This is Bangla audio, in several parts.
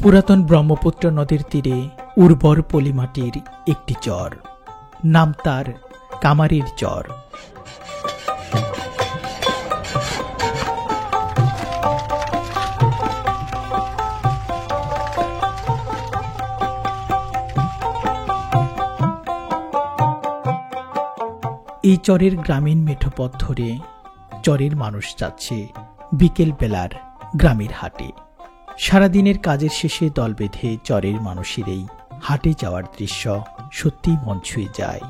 পুরাতন ব্রহ্মপুত্র নদীর তীরে উর্বর পলিমাটির একটি চর, নাম তার কামারির চর। এই চরের গ্রামীণ মেঠোপথ ধরে চরের মানুষ যাচ্ছে বিকেল বেলার গ্রামের হাটে। সারাদিনের কাজের শেষে দল বেঁধে চরের মানুষের এই হাটে যাওয়ার দৃশ্য সত্যিই মন ছুঁয়ে যায়।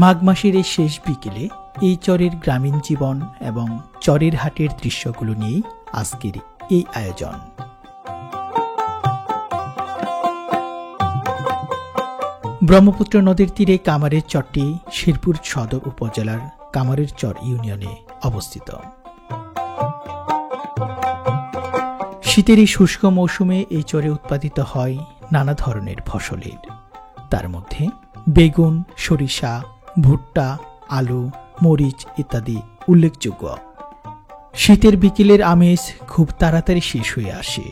মাঘ মাসের এই শেষ বিকেলে এই চরের গ্রামীণ জীবন এবং চরের হাটের দৃশ্যগুলো নিয়েই আজকের এই আয়োজন। ব্রহ্মপুত্র নদীর তীরে কামারের চরটি শেরপুর সদর উপজেলার কামারের চর ইউনিয়নে অবস্থিত। শীতের এই শুষ্ক মৌসুমে এই চরে উৎপাদিত হয় নানা ধরনের ফসলের, তার মধ্যে বেগুন, সরিষা, ভুট্টা, আলু, মরিচ ইত্যাদি উল্লেখযোগ্য। শীতের বিকেলের আমেজ খুব তাড়াতাড়ি শেষ হয়ে আসে,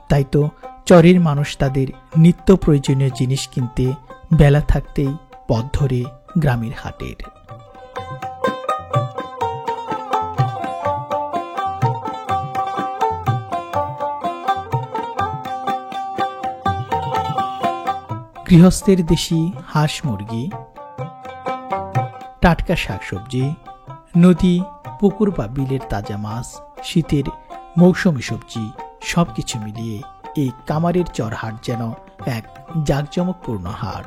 তাই তো চরের মানুষ তাদের নিত্য প্রয়োজনীয় জিনিস কিনতে বেলা থাকতেই পথ ধরে গ্রামের হাটের। গৃহস্থের দেশি হাঁস মুরগি, টাটকা শাকসবজি, নদী, পুকুর বা বিলের তাজা মাছ, শীতের মৌসুমী সবজি সবকিছু মিলিয়ে এই কামারের চর হাট যেন এক জাঁকজমকপূর্ণ হাট।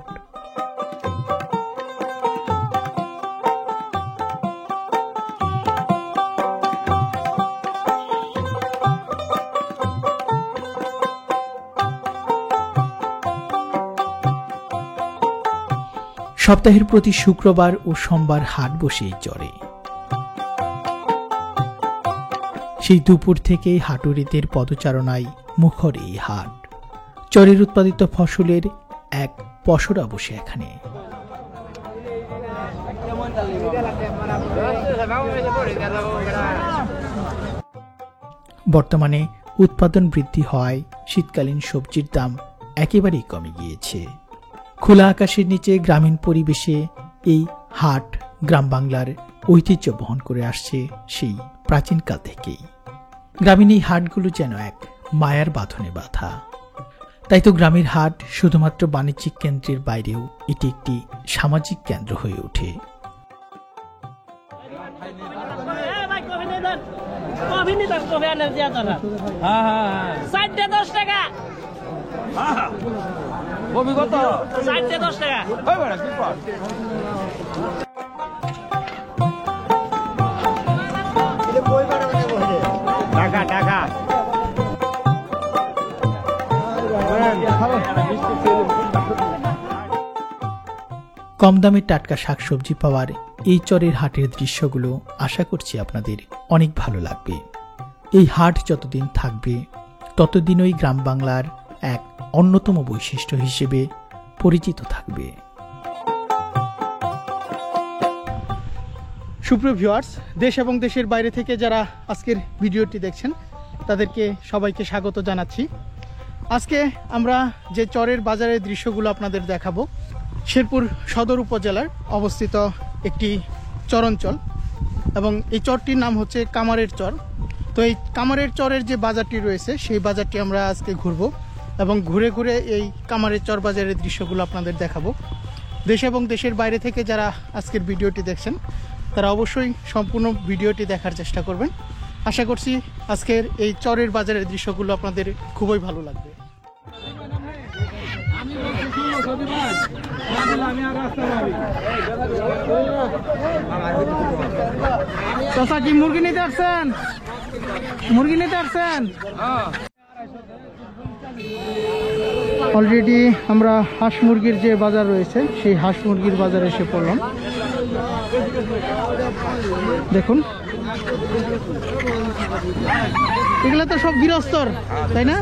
সপ্তাহের প্রতি শুক্রবার ও সোমবার হাট বসে এই চরে। সেই দুপুর থেকেই হাটুরিদের পদচারণায় মুখর এই হাট। চরের উৎপাদিত ফসলের এক পসরা বসে এখানে। বর্তমানে উৎপাদন বৃদ্ধি হওয়ায় শীতকালীন সবজির দাম একেবারেই কমে গিয়েছে। খোলা আকাশের নিচে গ্রামীণ পরিবেশে এই হাট গ্রাম বাংলার ঐতিহ্য বহন করে আসছে সেই প্রাচীনকাল থেকেই। গ্রামীণ এই হাটগুলো যেন এক মায়ার বাঁধনে বাঁধা। তাই তো গ্রামের হাট শুধুমাত্র বাণিজ্যিক কেন্দ্রের বাইরেও এটি একটি সামাজিক কেন্দ্র হয়ে ওঠে। কম দামে টাটকা শাকসবজি পাওয়ার এই চরের হাটের দৃশ্যগুলো আশা করছি আপনাদের অনেক ভালো লাগবে। এই হাট যতদিন থাকবে ততদিনই গ্রাম বাংলার এক অন্যতম বৈশিষ্ট্য হিসেবে পরিচিত থাকবে। সুপ্রিয় ভিউয়ার্স, দেশ এবং দেশের বাইরে থেকে যারা আজকের ভিডিওটি দেখছেন তাদেরকে সবাইকে স্বাগত জানাচ্ছি। আজকে আমরা যে চরের বাজারের দৃশ্যগুলো আপনাদের দেখাবো, শেরপুর সদর উপজেলার অবস্থিত একটি চরাঞ্চল এবং এই চরটির নাম হচ্ছে কামারের চর। তো এই কামারের চরের যে বাজারটি রয়েছে সেই বাজারটি আমরা আজকে ঘুরবো এবং ঘুরে ঘুরে এই কামারের চর বাজারের দৃশ্যগুলো আপনাদের দেখাবো। দেশ এবং দেশের বাইরে থেকে যারা আজকের ভিডিওটি দেখছেন তারা অবশ্যই সম্পূর্ণ ভিডিওটি দেখার চেষ্টা করবেন। আশা করছি আজকের এই চরের বাজারের দৃশ্যগুলো আপনাদের খুবই ভালো লাগবে। চাচা কি মুরগি নিতে আসছেন? মুরগি নিতে আসছেন? অলরেডি আমরা হাঁস মুরগির যে বাজার রয়েছে সেই হাঁস মুরগির বাজারে এসে পড়লাম। দেখুন এগুলো তো সব গৃহস্থর, তাই না?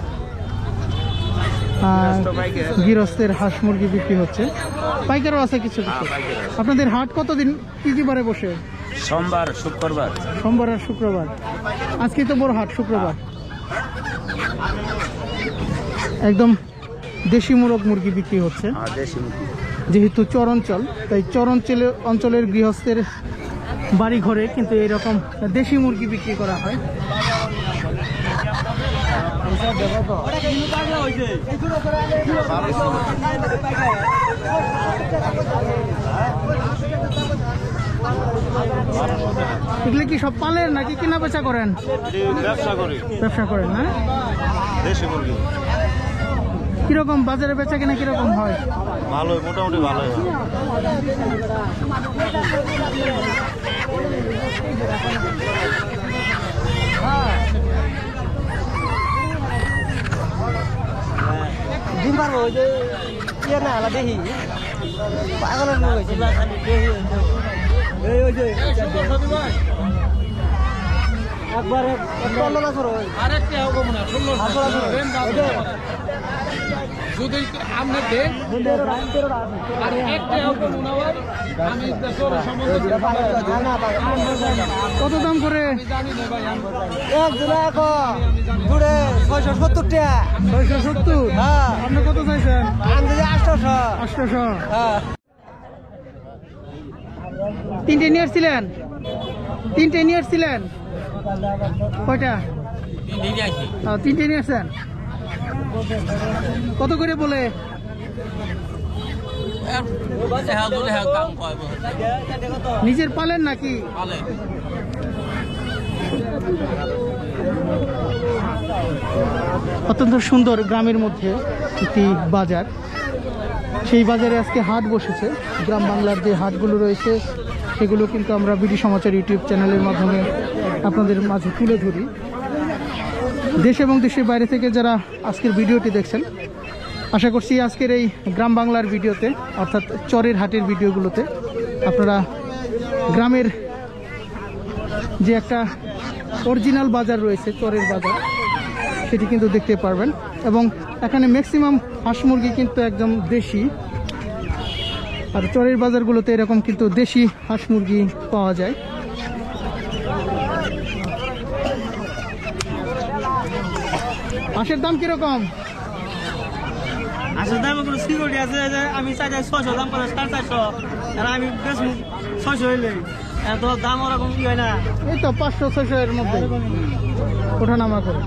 গৃহস্থের হাঁস মুরগি বিক্রি হচ্ছে, পাইকারও আছে কিছু কিছু। আপনাদের হাট কতদিন কি কি বারে বসে? সোমবার, শুক্রবার। সোমবার আর শুক্রবার। আজকে তো বড় হাট, শুক্রবার। একদম দেশি মোরগ মুরগি বিক্রি হচ্ছে। যেহেতু চর অঞ্চল, তাই চর অঞ্চলের গৃহস্থের বাড়ি ঘরে কিন্তু এরকম দেশি মুরগি বিক্রি করা হয়। এগুলো কি সব পালেন নাকি কিনা বেচা করেন? ব্যবসা করেন না? কিরকম বাজারে বেচা কিনা কিরকম হয়? ভালো, মোটামুটি ভালো। ডিম পারবো ওই যে ইয়ে না আলা দেখি পাগলের মনে হয়েছে একবারে কত দাম করে? 670 টাকা। 670? হ্যাঁ। আপনি কত চাইছেন? 800। তিনটে নিয়ে আসছিলেন? কয়টা? তিনটে নিয়ে আসছেন। কত করে বলে? নিজের পালেন নাকি? অত্যন্ত সুন্দর গ্রামের মধ্যে একটি বাজার। সেই বাজারে আজকে হাট বসেছে। গ্রাম বাংলার যে হাটগুলো রয়েছে সেগুলো কিন্তু আমরা বিডি সমাচার ইউটিউব চ্যানেলের মাধ্যমে আপনাদের মাঝে তুলে ধরি। দেশ এবং দেশের বাইরে থেকে যারা আজকের ভিডিওটি দেখছেন, আশা করছি আজকের এই গ্রাম বাংলার ভিডিওতে অর্থাৎ চরের হাটের ভিডিওগুলোতে আপনারা গ্রামের যে একটা অরিজিনাল বাজার রয়েছে, চরের বাজার, সেটি কিন্তু দেখতে পারবেন। এবং এখানে ম্যাক্সিমাম হাঁস মুরগি কিন্তু একদম দেশি। আর চরের বাজারগুলোতে এরকম কিন্তু দেশি হাঁস মুরগি পাওয়া যায়। হাঁসের দাম কিরকম? আসলে দাম কোনো সিকিউরিটি আছে যে আমি চাই 600 দাম করে 450, আর আমি বেশ 600 হইলে এত দাম ওরকম কি হয় না। এই তো 500-600 এর মধ্যে ওঠানামা করে।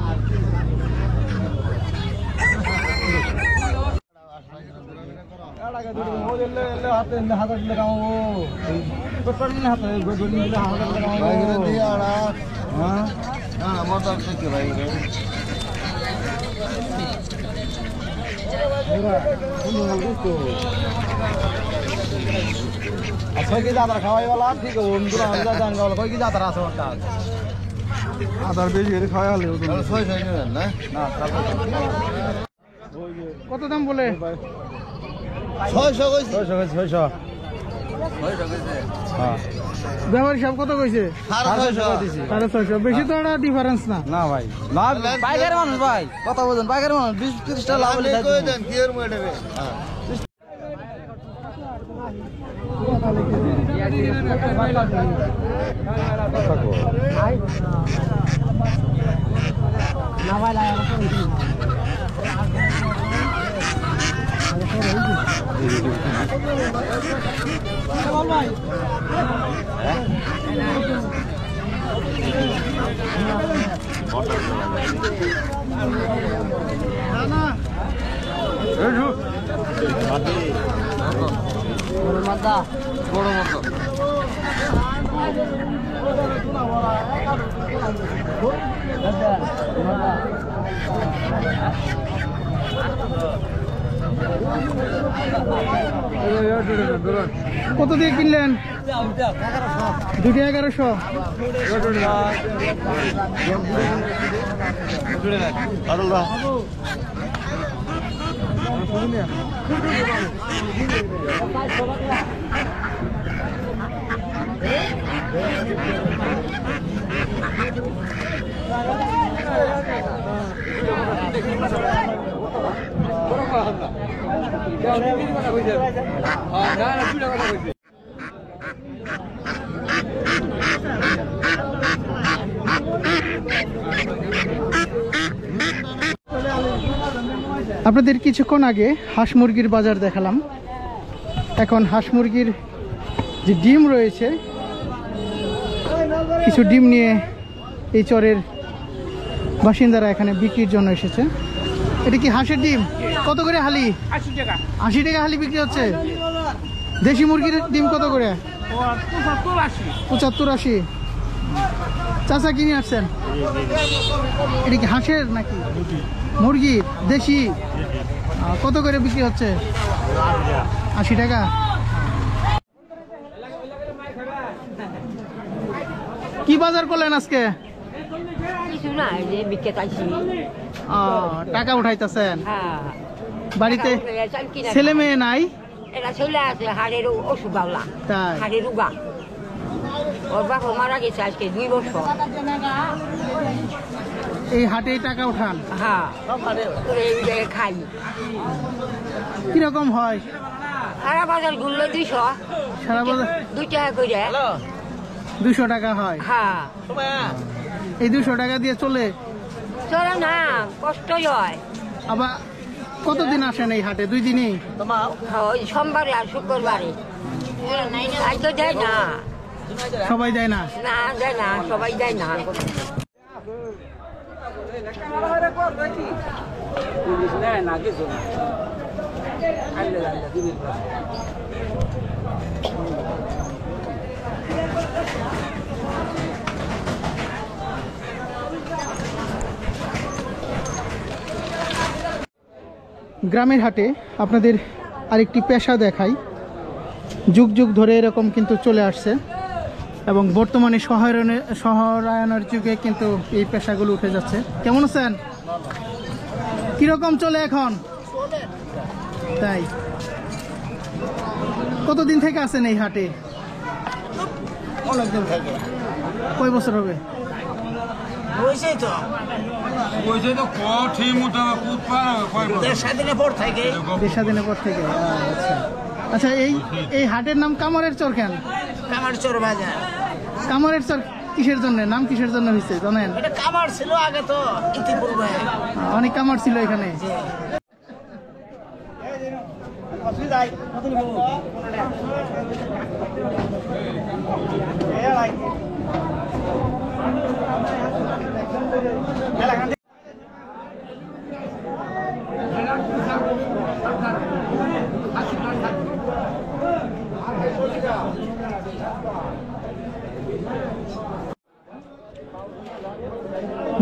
খাওয়াই বলা ঠিক আছে আদার বেশি খাওয়া হলে কত দাম বলে? 600। ব্যবহার সব কত কইছে? 650। বেশি তো একটা ডিফারেন্স না। না ভাই, পাইকারি মানুষ ভাই, কথা বলেন পাইকারি মানুষ 20-30 টাকা লাভ বড় মতো কত দিয়ে কিনলেন? 21100। আপনাদের কিছুক্ষণ আগে হাঁস মুরগির বাজার দেখালাম। এখন হাঁস মুরগির যে ডিম রয়েছে, কিছু ডিম নিয়ে এই চরের বাসিন্দারা এখানে বিক্রির জন্য এসেছে। এটা কি হাঁসের ডিম? কত করে হালি? 80 টাকা। 80 টাকা হালি বিক্রি হচ্ছে। দেশি মুরগির ডিম কত করে? 75 80। চাচা কিনে আসছেন? এটা কি হাঁসের নাকি মুরগি? দেশি। কত করে বিক্রি হচ্ছে? 80 টাকা। কি বাজার করলেন আজকে? কিছু না, যে বিকে চাইছি। টাকা উঠাইতেছেন? হ্যাঁ। বাড়িতে ছেলে মেয়ে নাই? এরা চলে আছে হাড়ের ওষুধ বাউলা, তাই? হাড়ের রোগা। ওর বাপ মারা গেছে আজকে 2 বছর। এই হাটেই টাকা উঠান? হ্যাঁ, এই জায়গায় খাই। কিরকম হয়? সারা বাজার ঘুরলে 200। সারা বাজার 2 টাকা করে। 200 টাকা হয়? হ্যাঁ। এই 200 টাকা দিয়ে চলে? চলে না, কষ্টই হয়। আবার কতদিন আসেন এই হাটে? 2 দিনই? ওই সোমবারে আর শুক্রবারে। আজ তো দেয় না। সবাই দেয় না? না দেয় না, সবাই দেয় না। গ্রামের হাটে আপনাদের আরেকটি পেশা দেখাই। যুগ যুগ ধরে এরকম কিন্তু চলে আসছে এবং বর্তমানে শহরায়নের যুগে কিন্তু এই পেশাগুলো উঠে যাচ্ছে। কেমন আছেন? কিরকম চলে এখন? তাই? কতদিন থেকে আছেন এই হাটে? অনেকদিন থেকে। কয় বছর হবে? হয়েছেই তো দেড় স্বাধীনের পর থেকে। দেশ স্বাধীনের পর থেকে? আচ্ছা আচ্ছা। এই হাটের নাম কামারের চর কেন? কামার চোর বাজার। কামারের চর কিসের জন্য? নাম কিসের জন্য হয়েছে জানেন? এটা কামার ছিল আগে তো, ইতিপূর্বে অনেক কামার ছিল এখানে।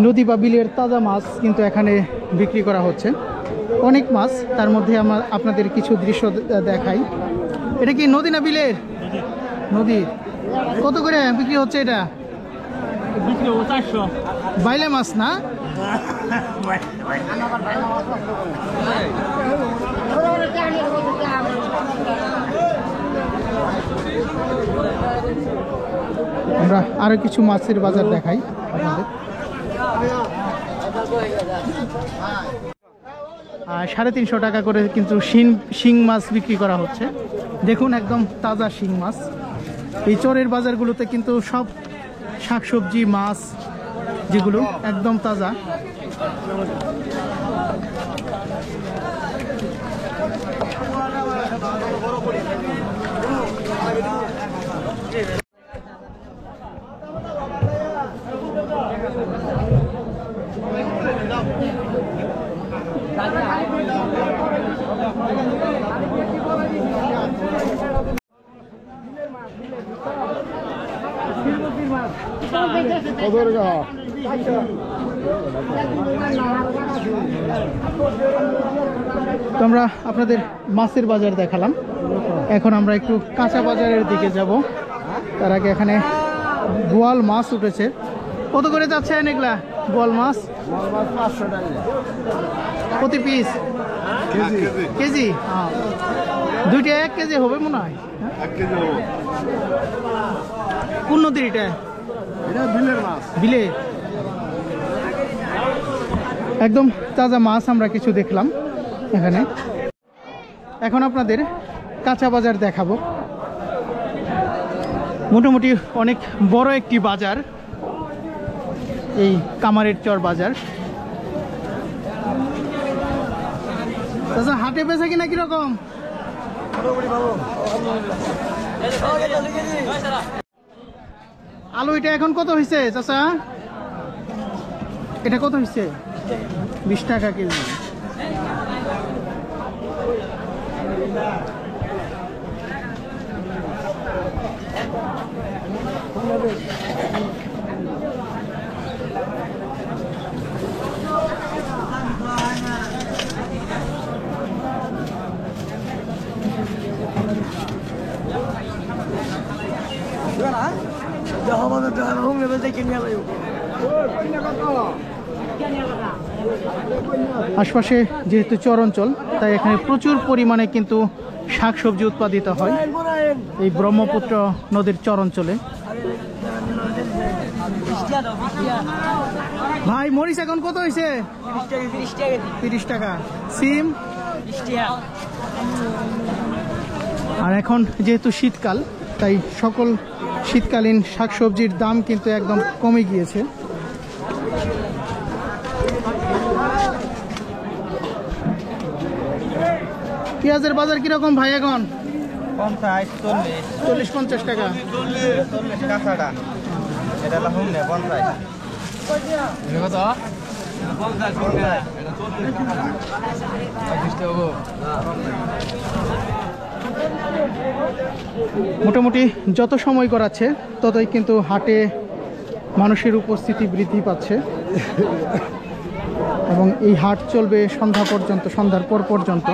নদী বা বিলের তাজা মাছ কিন্তু এখানে বিক্রি করা হচ্ছে। অনেক মাছ, তার মধ্যে আপনাদের কিছু দৃশ্য দেখাই। এটা কি নদী না বিলের? নদী। কত করে বিক্রি হচ্ছে এটা? বিক্রি 400। বাইলে মাছ না? আমরা আরো কিছু মাছের বাজার দেখাই আপনাদের। 350 টাকা করে কিন্তু শিং মাছ বিক্রি করা হচ্ছে। দেখুন একদম তাজা শিং মাছ। এই চরের বাজারগুলোতে কিন্তু সব শাকসবজি মাছ যেগুলো একদম তাজা। তো আমরা আপনাদের মাছের বাজার দেখালাম। এখন আমরা একটু কাঁচা বাজারের দিকে যাব। তার আগে এখানে বোয়াল মাছ উঠেছে। কত করে যাচ্ছেন এগুলা বোয়াল মাছ? 500 টাকা প্রতি পিস? কেজি? দুইটা 1 কেজি হবে মনে হয়। 1 কেজি হবে। কোন নদীর এটা? এটা বিলের মাছ। বিলে? একদম তাজা মাছ আমরা কিছু দেখলাম। এখানে। এখন আপনাদের কাঁচা বাজার দেখাবো। মোটামুটি অনেক বড় একটি বাজার, এই কামারের চর বাজার। চাচা হাটে বেচা কিনা কিরকম? আলু এটা এখন কত হয়েছে চাচা? এটা কত হয়েছে? 20 টাকা কেজি। আশপাশে যেহেতু চর অঞ্চল, তাই এখানে প্রচুর পরিমাণে কিন্তু শাকসবজি উৎপাদিত হয় এই ব্রহ্মপুত্র নদীর চর অঞ্চলে। ভাই মরিচ এখন কত হয়েছে? 30 টাকা। সিম? আর এখন যেহেতু শীতকাল, তাই সকল শীতকালীন শাকসবজির দাম কিন্তু একদম কমে গিয়েছে। পেঁয়াজের বাজার কিরকম ভাই এখন? 40-50 টাকা। মোটামুটি যত সময় গড়াচ্ছে ততই কিন্তু হাটে মানুষের উপস্থিতি বৃদ্ধি পাচ্ছে এবং এই হাট চলবে সন্ধ্যা পর্যন্ত, সন্ধ্যার পর পর্যন্ত।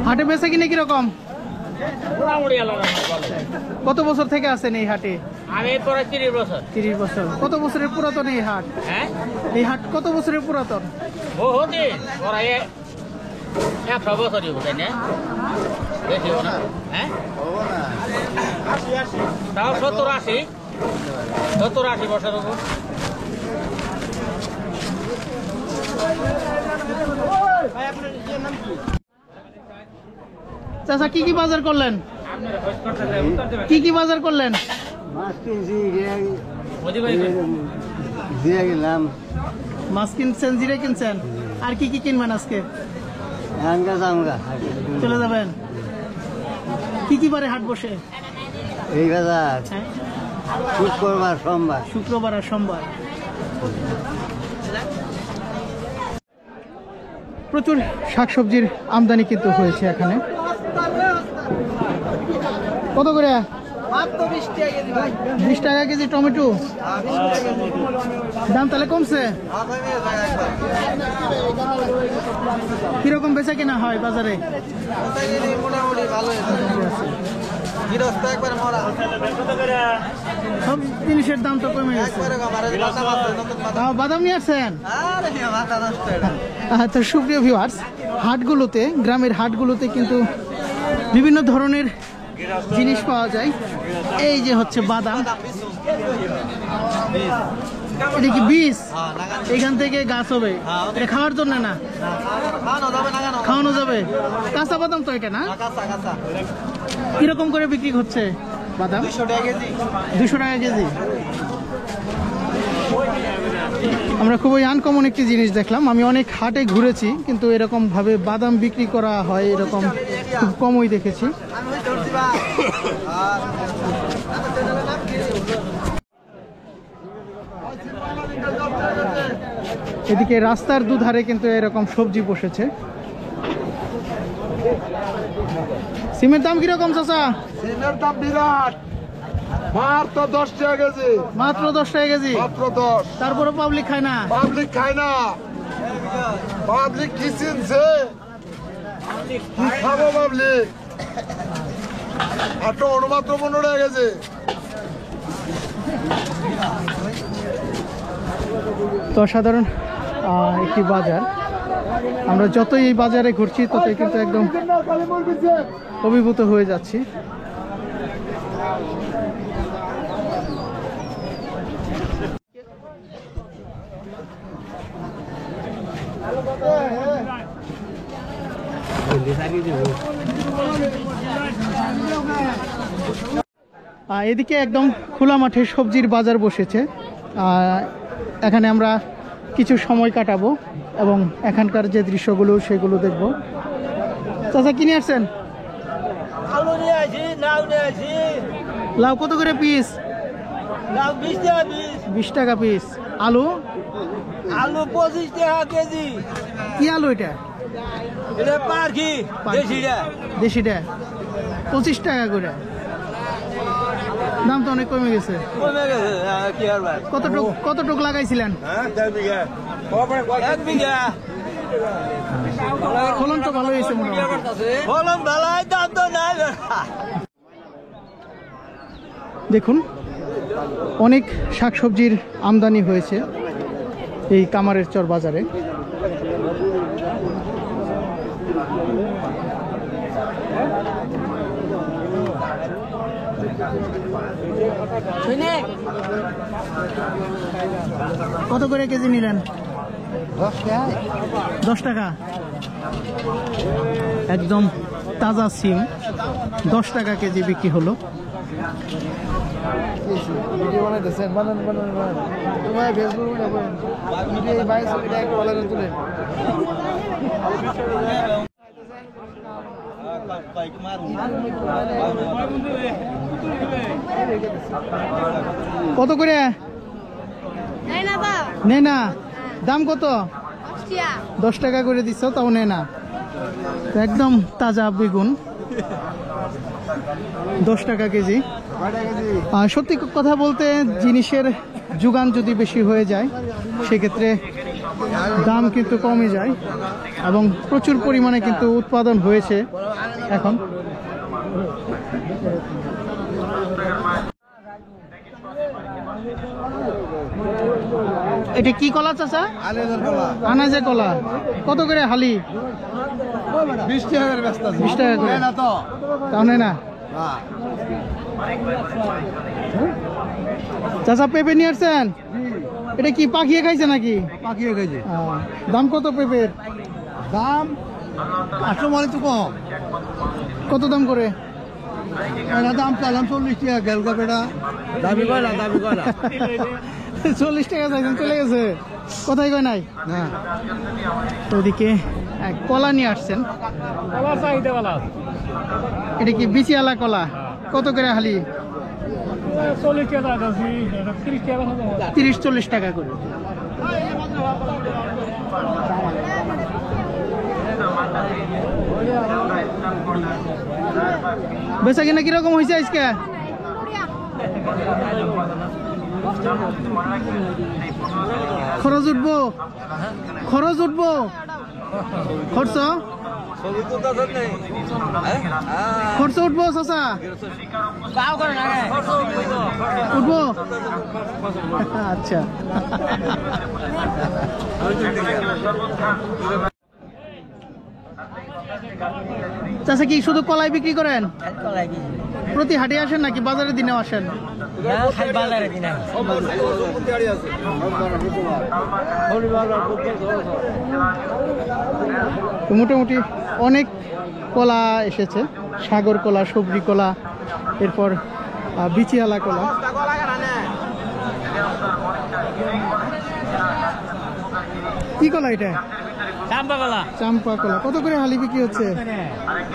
হাটে বেচা কিনে কিরকম? কত বছর থেকে আছেন এই হাটে? আমি প্রায় 30 বছর। 30 বছর। কত বছরের পুরাতন এই হাট? হ্যাঁ, এই হাট কত বছরের পুরাতন? বহুদিন, প্রায় 100 বছরই বোধ হয় না, বেশি না। হ্যাঁ, তাও 70-80 বছর হবো। চাচা কি কি বাজার করলেন? কি কি বাজার করলেন? মাছ কিনছি দিয়ে গেলাম। মাছ কিনছেন, জিরে কিনছেন, আর কি কি কিনবেন আজকে? চলে যাবেন। কি কি বারে হাট বসে এই বাজার? হ্যাঁ? শুক্রবার, সোমবার। শুক্রবার আর সোমবার। প্রচুর শাকসবজির আমদানি কিন্তু হয়েছে এখানে। কত করে? 20 টাকা কেজি টমেটো। দাম তাহলে কমছে? কিরকম বেচা কিনা হয় বাজারে? সব জিনিসের দাম তো কমে গেছে। বাদাম নিয়ে আসছেন? তো সুপ্রিয় ভিউয়ার্স, হাটগুলোতে, গ্রামের হাটগুলোতে কিন্তু বিভিন্ন ধরনের জিনিস পাওয়া যায়। এই যে হচ্ছে বাদাম, এটা কি বীজ? এখান থেকে গাছ হবে, এটা খাওয়ার জন্য না, খাওয়ানো যাবে। কাঁচা বাদাম তো এটা না? কিরকম করে বিক্রি হচ্ছে বাদাম? 200 টাকা কেজি। আমরা খুবই আনকমন একটি জিনিস দেখলাম। আমি অনেক হাটে ঘুরেছি, কিন্তু এরকম ভাবে বাদাম বিক্রি করা হয় এরকম খুব কমই দেখেছি। এদিকে রাস্তার দুধারে কিন্তু এরকম সবজি বসেছে। সিমের দাম কিরকম চাচা? সিমের দাম বিরাট, মাত্র 10 টাকা কেজি। মাত্র 10 টাকা কেজি? মাত্র 10। তারপরে পাবলিক খায় না? পাবলিক খায় না। পাবলিক কি চিনছে? কি খাবো পাবলিক? আর টমেটো মাত্র 15 টাকা কেজি। তো সাধারণ একটি বাজার। আমরা যতই এই বাজারে ঘুরছি ততই কিন্তু একদম অভিভূত হয়ে যাচ্ছি। এদিকে একদম খোলা মাঠে সবজির বাজার বসেছে। এখানে আমরা কিছু সময় কাটাবো এবং এখানকার যে দৃশ্যগুলো সেগুলো দেখব। চাচা কিনে আসছেন? আলু নিয়ে আসি, লাউ নিয়ে আসি। লাউ কত করে পিস? লাউ 20 টাকা পিস। 20 টাকা পিস। আলু? আলু 25 টাকা কেজি। কি আলু এটা? এটা পার্কি দেশিটা। দেশিটা 25 টাকা করে। দাম তো অনেক কমে গেছে। কমে গেছে কি আর ভাই। কতটুক লাগাইছিলেন? হ্যাঁ 4 বিঘা। 1 বিঘা। ফলন তো ভালো হয়েছে মোটামুটি। ফলন ভালো, দাম তো নাই। দেখুন অনেক শাকসবজির আমদানি হয়েছে এই কামারের চর বাজারে। কত করে কেজি নিলেন? 10 টাকা। একদম তাজা সিম 10 টাকা কেজি বিক্রি হলো। কত করে নে না? দাম কত? 10 টাকা করে দিচ্ছ, তাও নে না। একদম তাজা বেগুন 10 টাকা কেজি। সত্যি কথা বলতে জিনিসের যোগান যদি বেশি হয়ে যায় সেক্ষেত্রে দাম কিন্তু কমে যায় এবং প্রচুর পরিমাণে কিন্তু উৎপাদন হয়েছে এখন। এটা কি কলা চাচা? আনাজে কলা। কত করে হালি? 20 টাকা করে ব্যস্ত আছে। 20 টাকা করে। না তো তাও নেই না? চাচা পেঁপে নিয়ে আসছেন? এটা কি পাকিয়ে খাইছে নাকি? পাকিয়ে গেছে। দাম কত পেঁপের? দাম 800 মানে তো কম। কত দাম করে? এটা দাম চাইলাম 40 টাকা। গেলকা বেটা দাবি কয় না, দাবি কয় না। 40 টাকা চাইছেন, চলে গেছে। কোথায় কয় নাই? না ওদিকে কলা নিয়ে আসছেন। এটা কি বিচিয়ালা কলা? কত করে হালি? 30-40 টাকা করে। বেচা কিনা কিরকম হয়েছে আজকে? খরচ উঠবো? খরচ উঠবো? খরচ খরচ উঠবো চাচা? উঠবো? আচ্ছা। চাচা কি শুধু কলাই বিক্রি করেন? প্রতি হাটে আসেন নাকি বাজারের দিনেও আসেন? মোটামুটি অনেক কলা এসেছে। সাগর কলা, সবজি কলা, এরপর বিচিয়ালা কলা। কি কলা এটা? চাম্পা কলা। চাম্পা কলা। কত করে হালি বিক্রি হচ্ছে?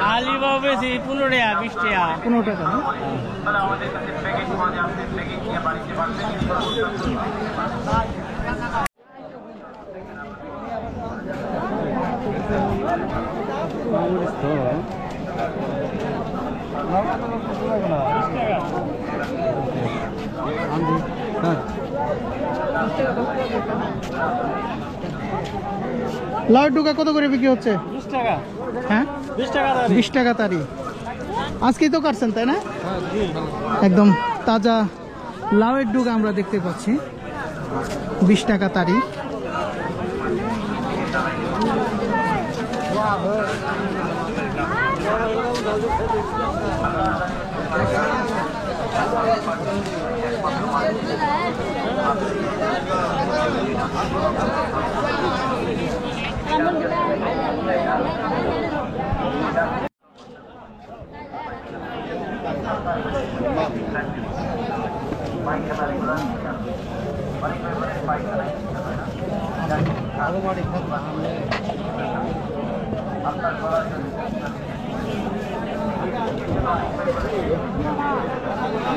হালি বাবু বেশি 15 টাকা 20 টাকা। 15 টাকা না? লাউ ডুকা কত করে বিক্রি হচ্ছে? 20 টাকা। হ্যাঁ 20 টাকা। 20 টাকা তারি। আজকেই তো কাটছেন তাই না? একদম তাজা লাউয়ের ডুগা আমরা দেখতে পাচ্ছি 20 টাকা তারি।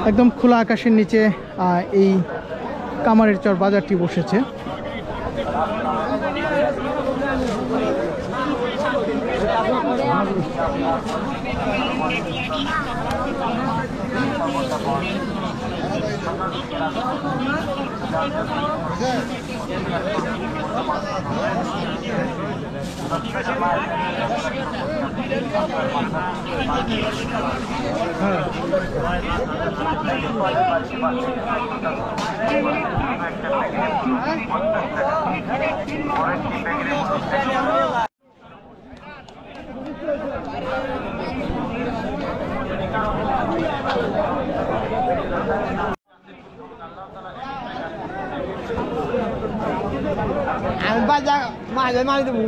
একদম খোলা আকাশের নিচে এই কামারের চর বাজারটি বসেছে। আমি বাজার মারি দেবো।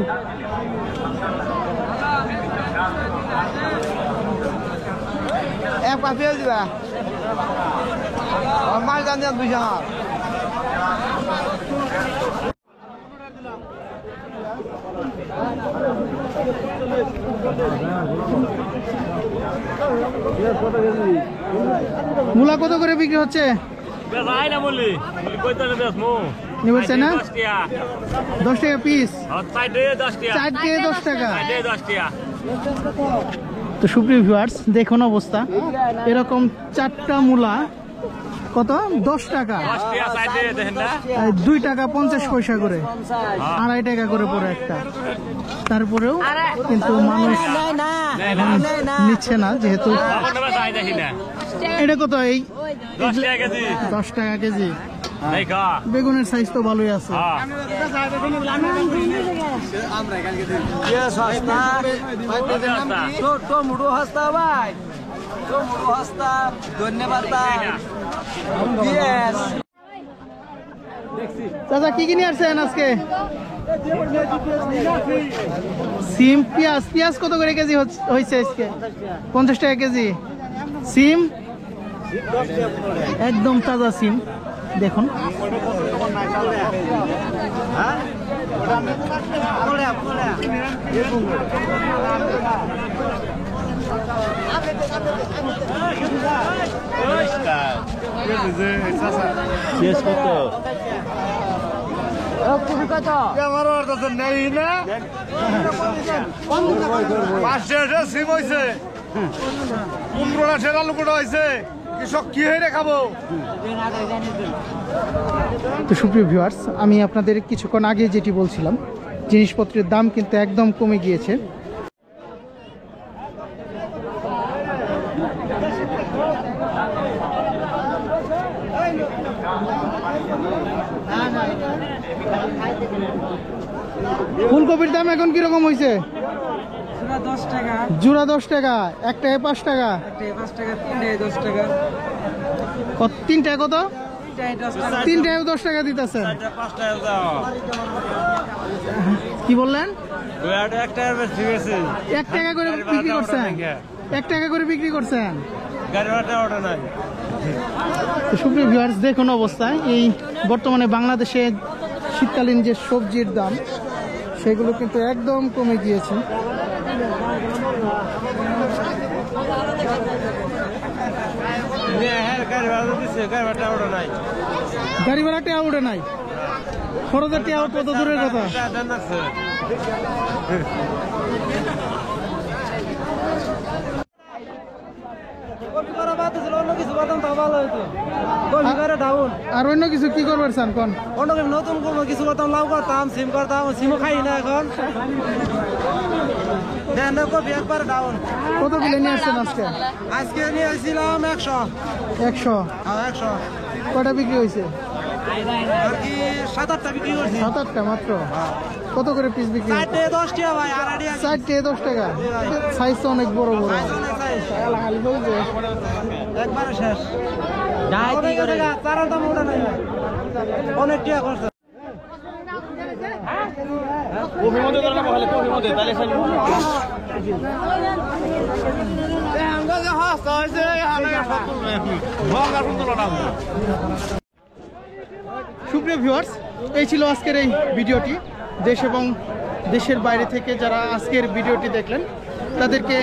এক পা পেয়ে দিবা মাছ জানি দুইশ আমার মূলা কত করে বিক্রি হচ্ছে? নিবেছে না 10 টাকা পিস, 4 থেকে 10 টাকা। তো সুপ্রিয় ভিউয়ার্স, দেখুন অবস্থা, এরকম 4টা মূলা কত 10 টাকা, 2 টাকা 50 পয়সা করে, 2.5 টাকা করে পড়ে একটা। তারপরেও কিন্তু মানুষ নিচ্ছে না, যেহেতু এটা কত এই 10 টাকা কেজি। বেগুনের সাইজ তো ভালোই আছে। টমেটো হস্তা ভাই, টমেটো হস্তা, ধন্যবাদ। চাচা কি কিনে আসছেন আজকে? সিম, পেঁয়াজ। পেঁয়াজ কত করে কেজি হয়েছে আজকে? 50 টাকা কেজি। সিম একদম তাজা সিম, দেখুন। নেই না 5 সিম হয়েছে, 15টা ঠেলা লুকুটা হয়েছে, কৃষক কি হয়ে খাবো? তো সুপ্রিয় ভিউয়ার্স, আমি আপনাদের কিছুক্ষণ আগে যেটি বলছিলাম, জিনিসপত্রের দাম কিন্তু একদম কমে গিয়েছে। ফুলকপির দাম এখন কিরকম হয়েছে? 10 টাকা, জোড়া 10 টাকা, একটায় 5 টাকা, 5 টাকা, 3টায় 10 টাকা, কত? 3টায় কত? 3টায় 10 টাকা, 3টায় 10 টাকা দিতেছেন। 5 টাকা দাও। কি বললেন? 1 টাকা বেশি গেছে। 1 টাকা করে বিক্রি করছেন? 1 টাকা করে বিক্রি করছেন? গাড়ি ভাড়া ওটা নাই। তো সুপ্রিয় ভিউয়ার্স, দেখুন অবস্থায় এই বর্তমানে বাংলাদেশে শীতকালীন যে সবজির দাম, সেগুলো কিন্তু একদম কমে গিয়েছে। গাড়ি ভাড়া দিচ্ছে, গাড়ি ভাড়া ওটা নাই। গাড়ি ভাড়া টেয়া উঠে নাই, খরচের টেয়া কত দূরের কথা। আর অন্য কিছু কি করবার চান কোন? নতুন কোনো কিছু করতাম, লাউ করতাম, সিম করতাম, সিমও খাই না এখন। কপি একবার ডাউন। কত কিলো নিয়ে আসছেন আজকে? আজকে নিয়ে আসছিলাম 100। 100? 100 কটা বিক্রি হয়েছে? আর কি 7-8টা বিক্রি করছি। 7-8টা মাত্র? কত করে পিস বিক্রি? 4-10 টাকা ভাই, আর 4 থেকে 10 টাকা। সাইজ তো অনেক বড় বড়। একবারে শেষ। চারার দাম ওটা নাই, অনেক টাকা খরচ। সুপ্রিয় ভিউয়ার্স, এই ছিল আজকের এই ভিডিওটি। দেশ এবং দেশের বাইরে থেকে যারা আজকের ভিডিওটি দেখলেন তাদেরকে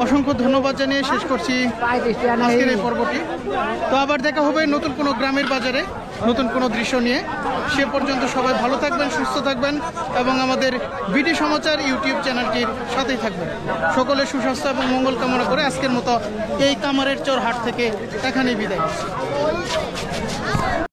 অসংখ্য ধন্যবাদ জানিয়ে শেষ করছি আজকের এই পর্বটি। তো আবার দেখা হবে নতুন কোনো গ্রামের বাজারে নতুন কোনো দৃশ্য নিয়ে। সে পর্যন্ত সবাই ভালো থাকবেন, সুস্থ থাকবেন এবং আমাদের বিডি সমাচার ইউটিউব চ্যানেলটির সাথেই থাকবেন। সকলের সুস্বাস্থ্য এবং মঙ্গল কামনা করে আজকের মতো এই কামারের চর হাট থেকে এখানেই বিদায়।